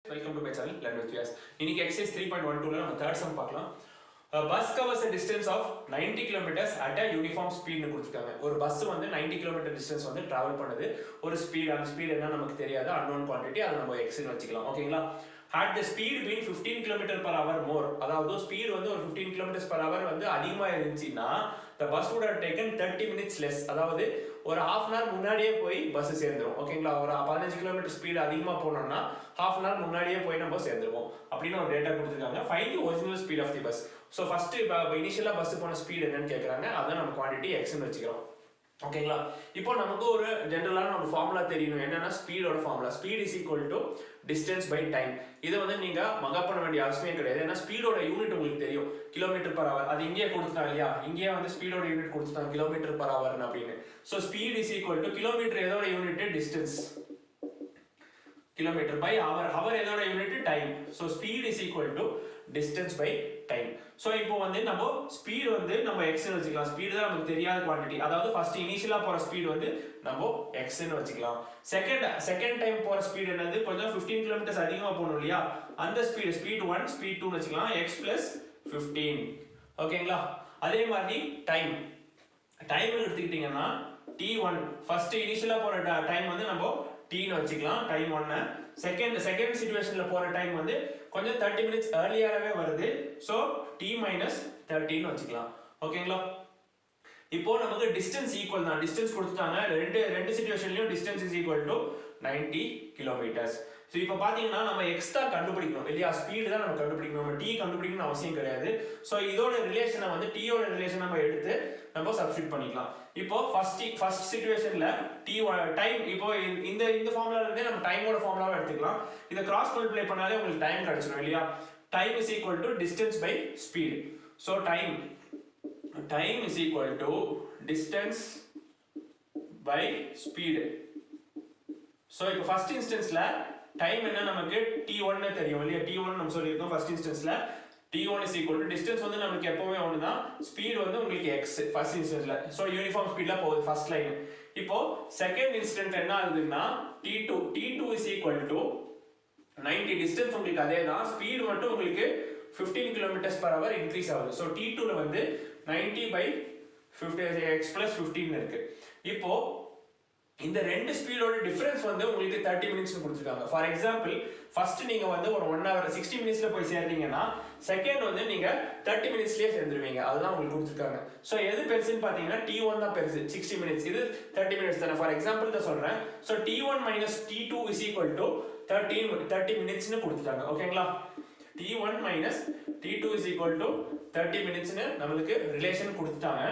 Welcome to my channel Learn with Vyas. இன்னைக்கு exercise 3.12 ல நம்ம third sum பார்க்கலாம். A bus covers a distance of 90 kilometers at a uniform speed னு கொடுத்திருக்காங்க. ஒரு பஸ் வந்து 90 km distance வந்து travel பண்ணுது. ஒரு ஸ்பீட், அந்த ஸ்பீட் என்ன நமக்கு தெரியாது, unknown quantity, அதை நம்ம x னு வச்சுக்கலாம். ஓகேங்களா? Had the speed been 15 km per hour more, அதாவது ஸ்பீட் வந்து ஒரு 15 km per hour வந்து அதிகமா இருந்துச்சுன்னா the bus would have taken 30 minutes less, அதாவது ஒரு half an hour முன்னாடியே போய் பஸ் சேர்ந்துரும். ஓகேங்களா? ஒரு 15 km ஸ்பீட் அதிகமா போனோம்னா half an hour முன்னாடியே போய் நம்ம சேர்ந்துருவோம் அப்படின்னு ஒரு டேட்டா கொடுத்திருக்காங்க. Find the original speed of the bus. So first இனிஷியலா பஸ் போன ஸ்பீட் என்னன்னு கேக்குறாங்க. அத நம்ம குவாண்டிட்டி x னு வெச்சுக்கிறோம். ஓகேங்களா? இப்போ நமக்கு ஒரு ஜெனரலான ஒரு ஃபார்முலா தெரியணும். என்னன்னா ஸ்பீடோட formula. Speed is equal to distance by time. இதை வந்து நீங்க மகப் பண்ண வேண்டிய அவசியமே கிடையாது. ஏன்னா ஸ்பீடோட யூனிட் உங்களுக்கு தெரியும், கிலோமீட்டர் பர் ஹவர். அது இங்கேயே கொடுத்துட்டாங்க இல்லையா? இங்கேயே வந்து ஸ்பீடோட யூனிட் கொடுத்துட்டாங்க கிலோமீட்டர் பர் ஹவர் அப்படின்னு. So speed is equal to kilometre எதோட unit, distance, kilometre by hour. Hour எதோட unit, time. So speed is equal to distance by time. So இப்போ வந்து நம்ம ஸ்பீட் வந்து நம்ம x னு வச்சுக்கலாம். ஸ்பீட் தான் நமக்கு தெரியாத குவாண்டிட்டி. அதாவது ஃபர்ஸ்ட் இனிஷியலா போற ஸ்பீட் வந்து நம்ம x னு வச்சுக்கலாம். செகண்ட் டைம் போற ஸ்பீட் என்னது, கொஞ்சம் 15 km அதிகமா போகணும் இல்லையா? அந்த ஸ்பீட் 1, ஸ்பீட் 2 வச்சுக்கலாம். x plus 15. ஓகேங்களா? அதே மாதிரி டைம் எடுத்துக்கிட்டீங்கன்னா t1, ஃபர்ஸ்ட் இனிஷியலா போற டைம் வந்து நம்ம t னு வச்சுக்கலாம், டைம் 1. செகண்ட் சிச்சுவேஷன்ல போற டைம் வந்து கொஞ்சம் 30 minutes earlier-ஆவே வருது. சோ t minus 30 னு வச்சுக்கலாம். ஓகேங்களா? இப்போ நமக்கு டிஸ்டன்ஸ் ஈக்குவல் தான். டிஸ்டன்ஸ் கொடுத்துட்டாங்க. ரெண்டு சிச்சுவேஷன்லயும் distance is equal to 90 kilometers. So இப்போ பாத்தீங்கன்னா நம்ம x தான் கண்டுபிடிக்கணும் இல்லையா? ஸ்பீட் தான் நம்ம கண்டுபிடிக்கணும். நம்ம t கண்டுபிடிக்கணும் அவசியம் கிடையாது. சோ இதோட ரிலேஷனை வந்து t ஓட ரிலேஷன் நம்ம எடுத்து நம்ம சப்ஸ்டிட்யூட் பண்ணிக்கலாம். இப்போ ஃபர்ஸ்ட் சிச்சுவேஷன்ல t டைம், இப்போ இந்த ஃபார்முலால இருந்து நம்ம டைமோட ஃபார்முலாவை எடுத்துக்கலாம். இத கிராஸ் மல்டிப்ளை பண்ணாலே உங்களுக்கு டைம் கிடைச்சிடும் இல்லையா? Time is equal to distance by speed. So time is equal to distance by speed. So இப்போ ஃபர்ஸ்ட் இன்ஸ்டன்ஸ்ல டைம் என்ன நமக்கு t1 னு தெரியும் இல்லையா? t1 நம்ம சொல்லிருக்கோம் ஃபர்ஸ்ட் இன்ஸ்டன்ஸ்ல. t1 is equal to distance வந்து நமக்கு எப்பவுமே ஒண்ணுதான், ஸ்பீட் வந்து உங்களுக்கு x ஃபர்ஸ்ட் இன்ஸ்டன்ஸ்ல. சோ யூனிஃபார்ம் ஸ்பீட்ல போகுது ஃபர்ஸ்ட் லைன். இப்போ செகண்ட் இன்ஸ்டன்ட் என்ன ஆகுதுன்னா t2 is equal to 90. Distance உங்களுக்கு அதேதான், ஸ்பீட் மட்டும் உங்களுக்கு 15 km per hour இன்க்ரீஸ் ஆகுது. சோ t2 ல வந்து 90 by 50 x plus 15 இருக்கு. இப்போ இந்த ரெண்டு ஸ்பீடோட டிஃபரன்ஸ் வந்து உங்களுக்கு 30 minutes னு கொடுத்திருக்காங்க. ஃபார் எக்ஸாம்பிள் ஃபர்ஸ்ட் நீங்க வந்து ஒரு 1 hour 60 minutesல போய் சேர்றீங்கன்னா செகண்ட் வந்து நீங்க 30 minutesலயே சேர்ந்துருவீங்க. அதுதான் உங்களுக்கு கொடுத்திருக்காங்க. சோ எது பெருசுன்னு பாத்தீங்கன்னா t1 தான் பெருசு, 60 minutes. இது 30 minutes தானே. ஃபார் எக்ஸாம்பிள் தான் சொல்றேன். So t1 minus t2 is equal to 30 minutes னு கொடுத்துட்டாங்க. ஓகேங்களா? t1 minus t2 is equal to 30 minutes னு நமக்கு ரிலேஷன் கொடுத்துட்டாங்க.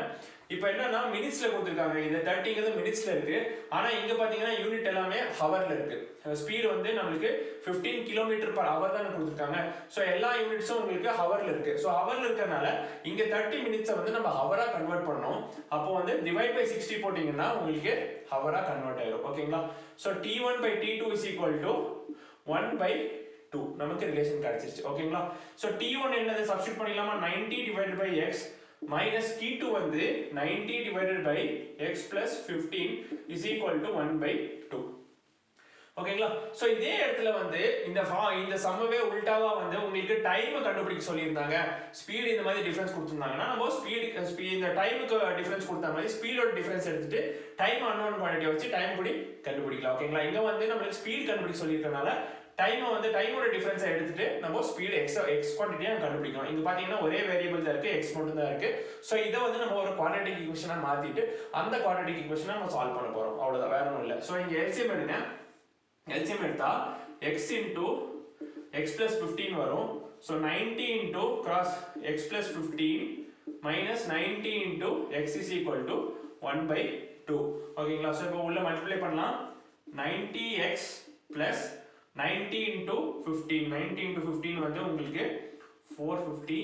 இப்போ என்னன்னா மினிட்ஸ்ல கொடுத்திருக்காங்க. இது 30ங்கிறது மினிட்ஸ்ல இருக்கு. ஆனா இங்க பாத்தீங்கன்னா யூனிட் எல்லாமே ஹவர்ல இருக்கு. ஸ்பீட் வந்து நமக்கு 15 km per hour தான் கொடுத்திருக்காங்க. சோ எல்லா யூனிட்ஸும் உங்களுக்கு ஹவர்ல இருக்கு. சோ ஹவர்ல இருக்கறனால இங்க 30 minutes வந்து நம்ம ஹவரா கன்வர்ட் பண்ணனும். அப்போ வந்து டிவைட் பை 60 போட்டீங்கன்னா உங்களுக்கு ஹவரா கன்வர்ட் ஆயிடும். ஓகேங்களா? So t1 by t2 is equal to 1 by 2 நமக்கு ரிலேஷன் கிடைச்சிருச்சு. ஓகேங்களா? சோ t1 என்னது சப்ஸ்டிட்யூட் பண்ணிடலாமா? 90 divided by x minus t2 வந்து 90 divided by x plus 15 is equal to 1 by 2. ஓகேங்களா? சோ இதே இடத்துல வந்து இந்த சம்மவே உல்டாவா வந்து உங்களுக்கு டைம் கண்டுபிடிக்க சொல்லியிருந்தாங்க. ஸ்பீட் இந்த மாதிரி டிஃபரன்ஸ் கொடுத்திருந்தாங்கன்னா நம்ம ஸ்பீட் இந்த டைமுக்கு டிஃபரன்ஸ் கொடுத்த மாதிரி ஸ்பீடோட டிஃபரன்ஸ் எடுத்துட்டு டைம் அன்னோன் குவாண்டிட்டியை வச்சு டைம் கூட கண்டுபிடிக்கலாம். ஓகேங்களா? இங்க வந்து நம்மளுக்கு ஸ்பீட் கண்டுபிடிக்க சொல்லியிருக்கனால டைமோட டிஃபரன்ஸை எடுத்துட்டு நம்ம ஸ்பீட் x குவாண்டிட்டியை கண்டுபிடிக்கணும். இங்க பாத்தீங்கன்னா ஒரே வேரியபிள் தான் இருக்கு, x மட்டும் தான் இருக்கு. சோ இதை வந்து நம்ம ஒரு குவாட்ரேட்டிக் ஈக்குவேஷனா மாத்திட்டு அந்த குவாட்ரேட்டிக் ஈக்குவேஷனை நம்ம சால்வ் பண்ண போறோம். அவ்வளவுதான், வேற ஒண்ணும் இல்ல. சோ இங்க LCM எடுங்க. LCM எடுத்தா x into x plus 15 வரும். So 90 into cross x plus 15 minus 90 into x is equal to 1 by 2. ஓகேங்களா? சோ இப்போ உள்ள மல்டிப்ளை பண்ணலாம். 90x plus 90 into 15. 90 into 15 வந்து உங்களுக்கு 450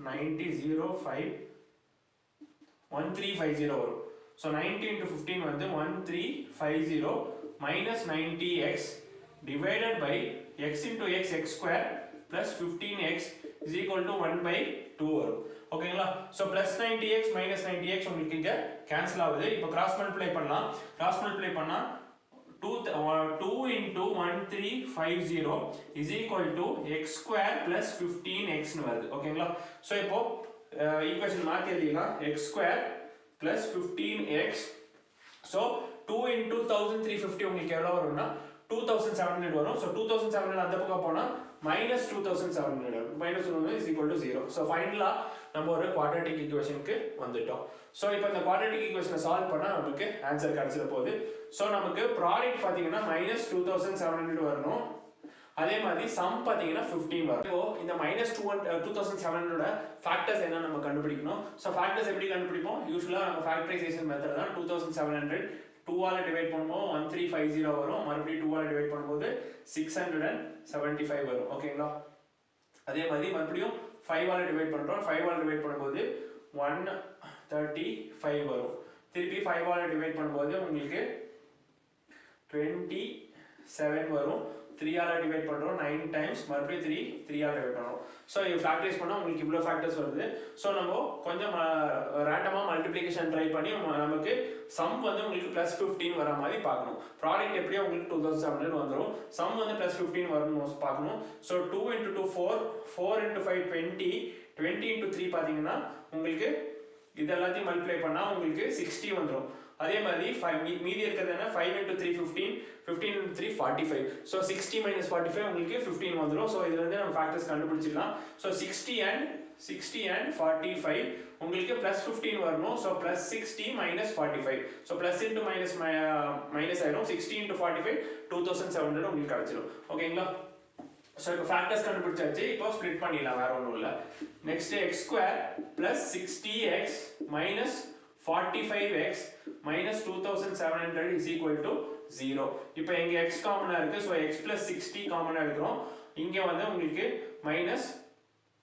90 0 5 1350 வரும். So 90 into 15 வந்து 1350 minus 90x divided by x into x square plus 15x is equal to 1 by 2 வரும். ஓகேங்களா? So plus 90x minus 90x உங்களுக்கு இங்க கேன்சல் ஆகுது. இப்போ கிராஸ் மல்டிப்ளை பண்ணலாம். கிராஸ் மல்டிப்ளை பண்ணா 2 into 1350 is equal to x square plus 15x னு வருது ஓகேங்களா சோ இப்போ ஈக்குவேஷன் மாத்தி எழுதிக்கலாம் x square plus 15x so 2 into 1350 உங்களுக்கு எவ்வளவு வரும்னா 2700 வரும் so 2700 அந்த பக்கம் போனா minus 2700 வரும் minus 1 is equal to 0 so ஃபைனலா நம்ம ஒரு quadratic equationக்கு வந்துட்டோம் so இப்போ இந்த quadratic equation சால்வ் பண்ணா நமக்கு ஆன்சர் கிடைச்சிட போகுது so நமக்கு ப்ராடக்ட் பாத்தீங்கன்னா minus 2700 வரணும் அதே மாதிரி சம் பாத்தீங்கன்னா 15 வரும் இப்போ இந்த minus 2700 ஓட ஃபேக்டர்ஸ் என்ன நம்ம கண்டுபிடிக்கணும் சோ ஃபேக்டர்ஸ் எப்படி கண்டுபிடிப்போம் யூசுவலா நம்ம ஃபேக்டரைசேஷன் மெத்தட் தான் 2700 2 ஆல டிவைட் பண்ணும்போது 1350 வரும் மறுபடியும் 2 ஆல டிவைட் பண்ணும்போது 675 வரும் ஓகேங்களா அதே மாதிரி மறுபடியும் 5 ஆல டிவைட் பண்றோம் 5 ஆல டிவைட் பண்ணும்போது 135 வரும் திருப்பி 5 ஆல டிவைட் பண்ணும்போது உங்களுக்கு 27 வரும் 3 ஆல டிவைட் பண்றோம் 9 டைம்ஸ் மறுபடியும் 3 ஆல டிவைட் பண்றோம் சோ இது ஃபேக்டரைஸ் பண்ணா உங்களுக்கு இவ்ளோ ஃபேக்டர்ஸ் வருது சோ நம்ம கொஞ்சம் ரேண்டமா மல்டிப்ளிகேஷன் ட்ரை பண்ணி நமக்கு சம் வந்து உங்களுக்கு +15 வர மாதிரி பார்க்கணும் ப்ராடக்ட் எப்படியோ உங்களுக்கு 2700 வந்துரும் சம் வந்து +15 வரணும் பார்க்கணும் சோ 2 into 2 4 into 5 20 20 into 3 பாத்தீங்கன்னா உங்களுக்கு இதெல்லாம் மல்டிப்ளை பண்ணா உங்களுக்கு 60 வந்துரும் அதே மாதிரி மீதி இருக்குது என்ன 5 into 3 15 15 into 3 45 so 60 minus 45 உங்களுக்கு 15 வந்துரும் so இதுல இருந்து நம்ம ஃபேக்டர்ஸ் கண்டுபிடிச்சிடலாம் so 60 and 45 உங்களுக்கு +15 வரணும் so +60 minus 45 so plus into minus ஆயிடும் 60 into 45 2700 உங்களுக்கு கிடைச்சிடும் ஓகேங்களா so இப்போ ஃபேக்டர்ஸ் கண்டுபிடிச்சாச்சு இப்போ ஸ்ப்ளிட் பண்ணிடலாம் வேற ஒண்ணும் இல்ல next x square plus 60x minus 45x minus 2700 is equal to 0 இப்போ இங்க x காமனா இருக்கு so x plus 60 காமனா எடுக்கிறோம் இங்க வந்து உங்களுக்கு மைனஸ்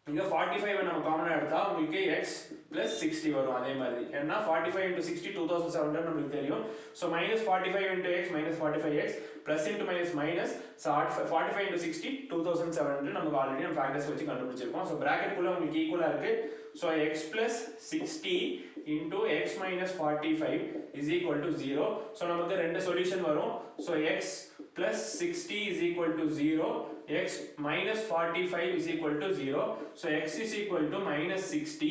இங்க 45 நம்ம காமனா எடுத்தா உங்களுக்கு x plus 60 வரும் அதே மாதிரி ஏன்னா 45 into 60 2700 நமக்கு தெரியும் so minus 45 into x minus 45x plus into minus so 45 into 60 2700 நமக்கு ஆல்ரெடி நம்ம ஃபேக்டர்ஸ் வச்சு கண்டுபிடிச்சிருக்கோம் so bracket குள்ள உங்களுக்கு ஈக்குவலா இருக்கு so x plus 60 into x minus 45 is equal to 0 so நமக்கு ரெண்டு சொல்யூஷன் வரும் so x plus 60 is equal to 0 x minus 45 is equal to 0 so x is equal to minus 60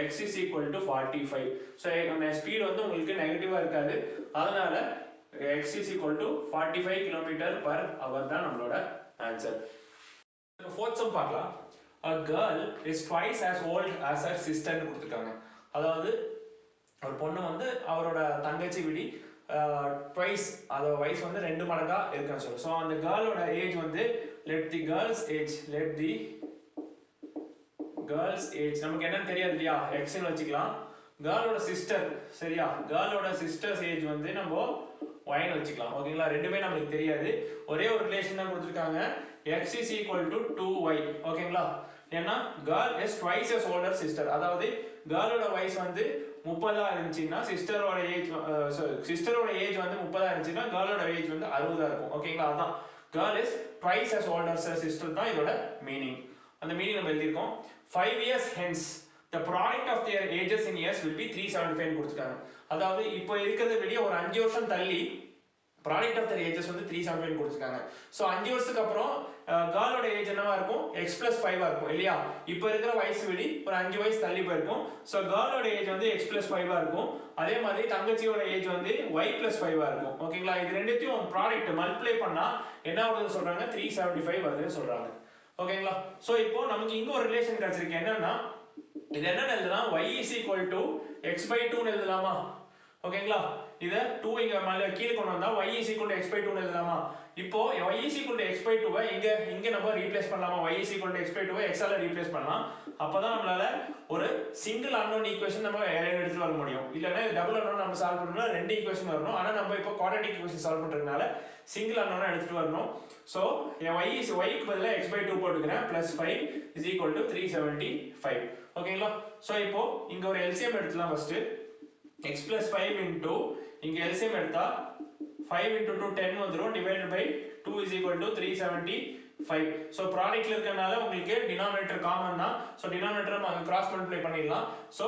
x is equal to 45 so நம்ம speed வந்து உங்களுக்கு நெகட்டிவா இருக்காது அதனால x is equal to 45 km/h தான் நம்மளோட ஆன்சர் ஃபோர்த் சம் பார்க்கலாம் a girl is twice as old as her sister னு கொடுத்திருக்காங்க அதாவது ஒரு பொண்ணு வந்து அவரோட தங்கச்சி விடி twice அதோட வயசு வந்து 2 மடங்கா இருக்குன்னு சொல்றோம் சோ அந்த girlோட ஏஜ் வந்து let the girl's age நமக்கு என்னன்னு தெரியாது இல்லையா x னு வச்சுக்கலாம் girlோட சிஸ்டர் சரியா girlோட சிஸ்டர்ஸ் ஏஜ் வந்து நம்ம y னு வச்சுக்கலாம் ஓகேங்களா ரெண்டுமே நமக்கு தெரியாது ஒரே ஒரு ரிலேஷன் தான் கொடுத்திருக்காங்க x is equal to 2y ஓகேங்களா ஏன்னா girl is twice as older sister அதாவது girlோட வயசு வந்து 30 இருந்துச்சுன்னா சிஸ்டரோட ஏஜ் வந்து 30 இருந்துச்சுன்னா girlோட ஏஜ் வந்து 60 இருக்கும் ஓகேங்களா அதான் girl is twice as older sister தான் இதோட மீனிங் அந்த மீனிங் நம்ம எழுதிருக்கோம் 5 years hence the product of their ages in years will be 375 கொடுத்துட்டாங்க அதாவது இப்போ இருக்கிறத விட ஒரு 5 வருஷம் தள்ளி product of their ages வந்து 375 கொடுத்திருக்காங்க சோ 5 வருஷத்துக்கு அப்புறம் girlோட ஏஜ் என்னவா இருக்கும் x + 5 ஆ இருக்கும் இல்லையா இப்போ இருக்கிற வயசு விட ஒரு 5 வயசு தள்ளி போயிருக்கும் சோ girlோட ஏஜ் வந்து x + 5 ஆ இருக்கும் அதே மாதிரி தங்கச்சியோட ஏஜ் வந்து y + 5 ஆ இருக்கும் ஓகேங்களா இது ரெண்டுத்தையும் ப்ராடக்ட் மல்டிப்ளை பண்ணா என்ன வருதுன்னு சொல்றாங்க 375 வருதுன்னு சொல்றாங்க ஓகேங்களா சோ இப்போ நமக்கு இங்க ஒரு ரிலேஷன் கிடைச்சிருக்கு என்னன்னா இது என்னன்னு எழுதலாம் y = x/2 னு எழுதலாமா ஓகேங்களா இத 2 இங்க மேல கீழ கொண்டு வந்தா y = x/2 னு எழுதலாமா இப்போ y = x/2 வை இங்க நம்ம ரீப்ளேஸ் பண்ணலாமா y = x/2 வை x ஆல ரீப்ளேஸ் பண்ணலாம் அப்பதான் நம்மளால ஒரு சிங்கிள் அன்னோன் ஈக்குவேஷன் நம்ம எடுத்து வர முடியும் இல்லனா டபுள் அன்னோன் நம்ம சால்வ் பண்ணனும்னா ரெண்டு ஈக்குவேஷன் வரணும் ஆனா நம்ம இப்போ குவாட்ராட்டிக் ஈக்குவேஷன் சால்வ் பண்றதுனால சிங்கிள் அன்னோன் எடுத்துட்டு வரணும் சோ y க்கு பதிலா x/2 போட்டுக்கிறேன் +5 = 375 ஓகேங்களா சோ இப்போ இங்க ஒரு LCM எடுத்துலாம் ஃபர்ஸ்ட் x + 5 into இங்க LCM எடுத்தா 5 into 2 10 வந்துரும் divided by 2 is equal to 375 so ப்ராடக்ட்ல இருக்கனால உங்களுக்கு டினாமினேட்டர் காமன் தான் so டினாமினேட்டர் நம்ம கிராஸ் மல்டிப்ளை பண்ணிடலாம் so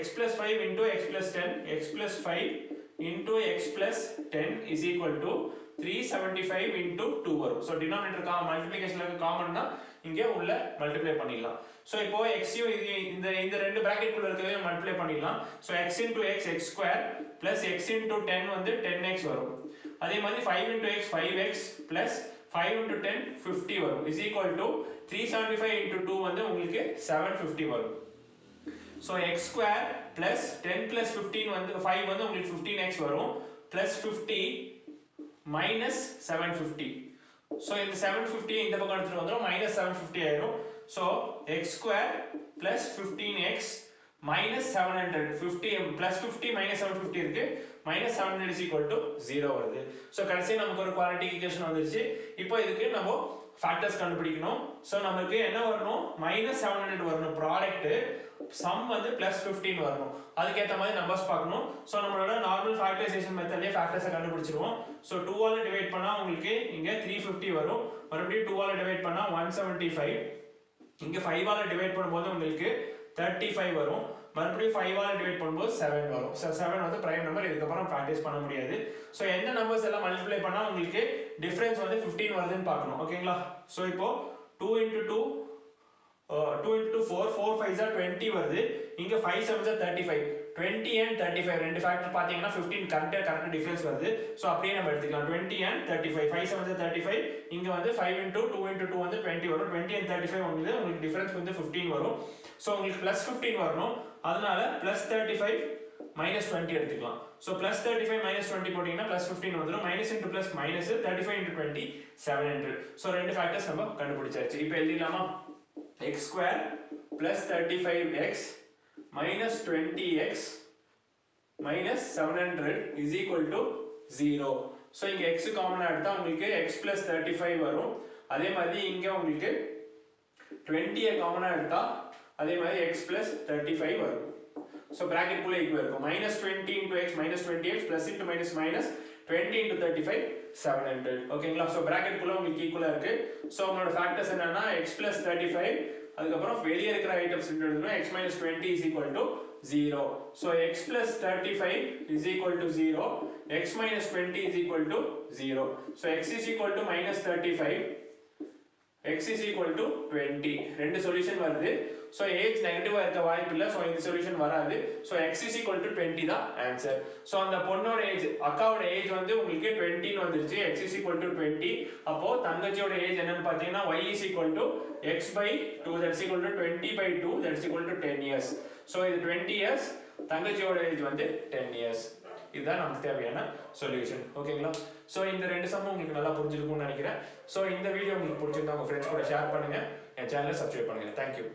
x + 5 into x + 10 x + 5 into x plus 10 is equal to 375 into 2 வரும். So denominator மல்டிப்ளிகேஷன்ல காமன்னா இங்க உள்ள மல்டிப்ளை பண்ணிடலாம். So இப்போ x இந்த ரெண்டு பிராக்கெட் குள்ள இருக்கறதை மல்டிப்ளை பண்ணிடலாம். So x into x x square plus x into 10 வந்து 10x வரும். அதே மாதிரி 5 into x 5x plus 5 into 10 50 வரும். is equal to 375 into 2 வந்து உங்களுக்கு 750 வரும். So x square plus 10 plus 15 வந்து 5 வந்து உங்களுக்கு 15x வரும் plus 50 minus 750. So இந்த 750 இந்த பக்கம் எடுத்துட்டு வந்துரும் minus 750 ஆயிரும். So x square plus 15x minus 700 50 plus 50 minus 750 இருக்கு minus 700 is equal to 0 வருது. So கடைசியா நமக்கு ஒரு குவாட்ரேட்டிக் ஈக்குவேஷன் வந்துருச்சு. இப்போ இதுக்கு நம்ம ஃபேக்டர்ஸ் கண்டுபிடிக்கணும். So நமக்கு என்ன வரணும் minus 700 வரணும் ப்ராடக்ட் சம் வந்து plus 15 வரணும். அதுக்கு ஏத்த மாதிரி நம்பர்ஸ் பார்க்கணும். So நம்மளோட நார்மல் ஃபேக்டரைசேஷன் மெத்தட்லயே ஃபேக்டர்ஸை கண்டுபிடிச்சிருவோம். So 2 ஆல டிவைட் பண்ணா உங்களுக்கு இங்க 350 வரும். மறுபடியும் 2 ஆல டிவைட் பண்ணா 175. இங்க 5 ஆல டிவைட் பண்ணும்போது உங்களுக்கு 35 வரும். மறுபடியும் 5 ஆல டிவைட் பண்ணும்போது 7 வரும். 7 வந்து பிரைம் நம்பர். இதுக்கு அப்புறம் ஃபேக்டரைஸ் பண்ண முடியாது. So எந்த நம்பர்ஸ் எல்லாம் மல்டிப்ளை பண்ணா உங்களுக்கு டிஃபரன்ஸ் வந்து 15 வருதுன்னு பார்க்கணும். ஓகேங்களா? So இப்போ 2 into 2 2 into 4 4 5s are 20 வருது. இங்க 5 7s are 35. 20 and 35 ரெண்டு ஃபேக்டர் பாத்தீங்கன்னா 15 கரெக்ட் டிஃபரன்ஸ் வருது. சோ அப்படியே நம்ம எடுத்துக்கலாம் 20 and 35 5 7s are 35. இங்க வந்து 5 into 2 into 2 வந்து 20 வரும். 20 and 35 வந்து உங்களுக்கு டிஃபரன்ஸ் வந்து 15 வரும். சோ உங்களுக்கு +15 வரணும். அதனால +35 -20 எடுத்துக்கலாம். சோ +35 -20 போட்டீங்கன்னா +15 வந்துரும். minus into plus minus 35 into 20 700. So ரெண்டு ஃபேக்டர்ஸ் நம்ம கண்டுபிடிச்சாச்சு. இப்போ எழுதிடலாமா? x square plus 35x minus 20x minus 700 is equal to 0. So இங்க x காமனா எடுத்தா உங்களுக்கு x plus 35 வரும். அதே மாதிரி இங்க உங்களுக்கு 20 காமனா எடுத்தா அதே மாதிரி x plus 35 வரும். So bracket குள்ள ஈக்குவல் இருக்கும். minus 20 into x minus 20x plus into minus minus 20 into 35 700. ஓகேங்களா? So bracket குள்ள உங்களுக்கு ஈக்குவலா இருக்கு. So உங்களோட ஃபேக்டர்ஸ் என்னன்னா x plus 35 அதுக்கு அப்புறம் வெளிய இருக்கிற ஐட்டம்ஸ் எடுத்துட்டோம்னா x minus 20 is equal to 0. So x plus 35 is equal to 0. x minus 20 is equal to 0. So x is equal to minus 35. x is equal to 20. ரெண்டு solution வருது. So age நெகட்டிவா இருக்க வாய்ப்பு இல்ல. So இந்த solution வராது. So x is equal to 20 தான் answer. So அந்த பொண்ணோட ஏஜ் அக்காவோட ஏஜ் வந்து உங்களுக்கு 20 ன்னு வந்துருச்சு. x is equal to 20. அப்போ தங்கச்சியோட ஏஜ் என்னன்னு பாத்தீங்கன்னா y is equal to x by 2 that's equal to 20 by 2 that's equal to 10 years. So இது 20 years, தங்கச்சியோட ஏஜ் வந்து 10 years. இதுதான் நமக்கு தேவையான சொல்யூஷன். ஓகேங்களா? சோ இந்த ரெண்டு சம்மும் உங்களுக்கு நல்லா புரிஞ்சிருக்கும்னு நினைக்கிறேன். சோ இந்த வீடியோ உங்களுக்கு பிடிச்சிருந்தா உங்க ஃப்ரெண்ட்ஸ் கூட ஷேர் பண்ணுங்க. என் சேனலை சப்ஸ்கிரைப் பண்ணுங்க. Thank you.